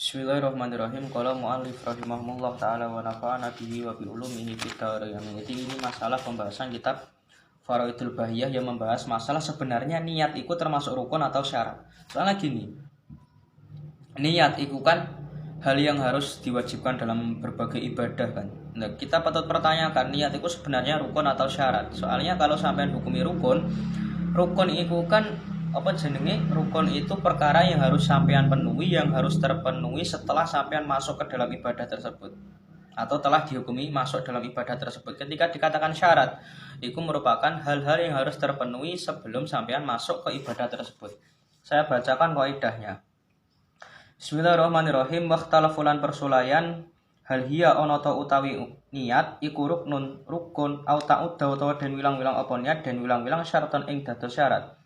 Bismillahirrahmanirrahim. Qala mu'allif rahimahumullah ta'ala wa nafa'ana bihi wa bi ulumihi fid dharain. Jadi ini masalah pembahasan kitab Faraidul Bahiyah yang membahas masalah sebenarnya niat itu termasuk rukun atau syarat. Soalnya gini, niat itu kan hal yang harus diwajibkan dalam berbagai ibadah kan. Nah, kita patut pertanyakan niat itu sebenarnya rukun atau syarat. Soalnya kalau sampai hukumi rukun itu kan rukun itu perkara yang harus sampean penuhi, yang harus terpenuhi setelah sampean masuk ke dalam ibadah tersebut atau telah dihukumi masuk dalam ibadah tersebut. Ketika dikatakan syarat, itu merupakan hal-hal yang harus terpenuhi sebelum sampean masuk ke ibadah tersebut. Saya bacakan kaidahnya. Bismillahirrahmanirrahim. Wakhtalafulan persulayan hal hiya ana ta utawi niat iku rukun au ta'udda utawa den wilang-wilang apa niat den wilang-wilang syaratan ing dados syarat.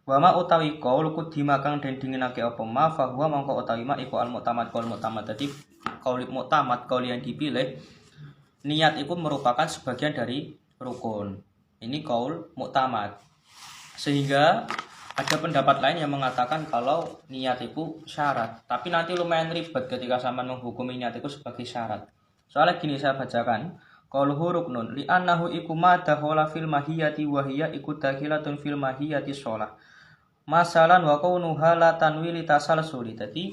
Wa ma utawi qaul kudima kang den dinginake apa ma fa huwa mangko utawi ma iku al mu'tamad qaul mu'tamad. Dadi qaul mu'tamad qaul yang dipilih niat itu merupakan sebagian dari rukun. Ini qaul mu'tamad. Sehingga ada pendapat lain yang mengatakan kalau niat itu syarat. Tapi nanti lumayan ribet ketika sama menghukumi niat itu sebagai syarat. Soalnya gini saya bacakan. Qauluhu ruknun li annahu iku ma dakhala fil mahiyati wa hiya iku dakhilatun fil mahiyati shalah. Masalan wa kaunuha la tanwili tasalsuli. Jadi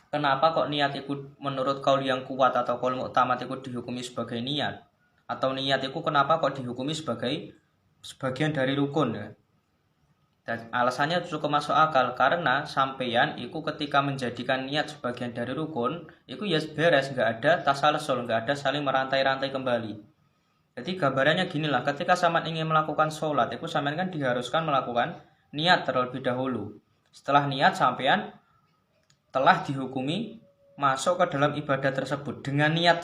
kenapa kok niat itu menurut kaul yang kuat atau kaul mu'tamad itu dihukumi sebagai niat? Atau niat itu kenapa kok dihukumi sebagai sebagian dari rukun ya? Dan alasannya cukup masuk akal karena sampeyan itu ketika menjadikan niat sebagian dari rukun, itu ya beres, nggak ada tasalsul, nggak ada saling merantai-rantai kembali. Jadi gambarannya ginilah, ketika sampean ingin melakukan sholat, itu sampean kan diharuskan melakukan niat terlebih dahulu. Setelah niat sampean telah dihukumi masuk ke dalam ibadah tersebut. Dengan niat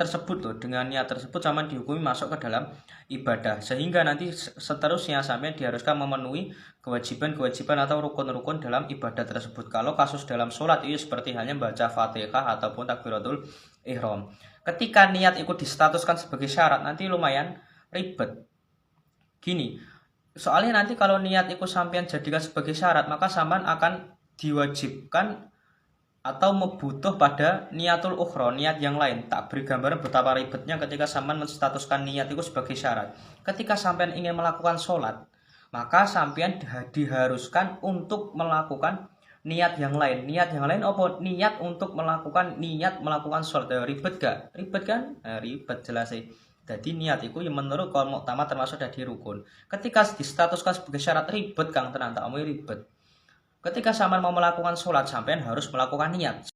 tersebut sampean dihukumi masuk ke dalam ibadah. Sehingga nanti seterusnya sampean diharuskan memenuhi kewajiban-kewajiban atau rukun-rukun dalam ibadah tersebut. Kalau kasus dalam sholat itu seperti hanya baca Fatihah ataupun takbiratul ihram. Ketika niat itu distatuskan sebagai syarat nanti lumayan ribet. Gini, soalnya nanti kalau niat itu sampean jadikan sebagai syarat, maka sampean akan diwajibkan atau membutuh pada niatul ukhra, niat yang lain. Tak beri gambaran betapa ribetnya ketika sampean menstatuskan niat itu sebagai syarat. Ketika sampean ingin melakukan sholat, maka sampean diharuskan untuk melakukan niat yang lain. Niat yang lain apa? Niat untuk melakukan sholat. Ribet gak? Ribet kan? Ribet jelas sih. Jadi niat itu yang menurut kaul mu'tamad termasuk dari rukun. Ketika distatuskan sebagai syarat ribet kang tenan tak omong ribet. Ketika sampean mau melakukan sholat sampean harus melakukan niat.